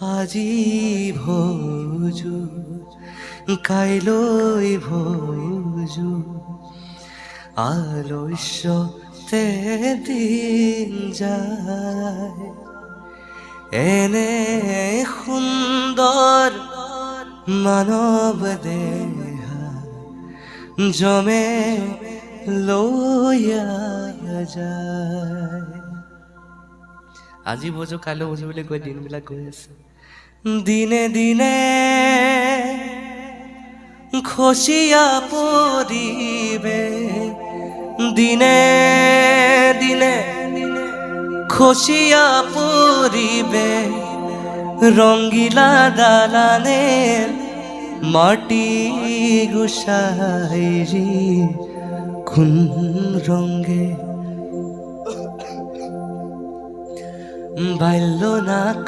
আজি ভোজু কাইলৈ ভোজু আলস্যতে দিন যায়। এনে সুন্দৰ মানৱ দেহা জমে লৈয়া যায়। আজি ভোজো কাইলৈ ভোজো বুলি কৈ দিনবিলাক গৈ আছে। দিনে দিনে খচিয়া পৰিবে, দিনে দিনে খচিয়া পৰিবে রঙ্গিলা দালানের মাটি গুসাইরি কোন রঙ্গে বাল্য না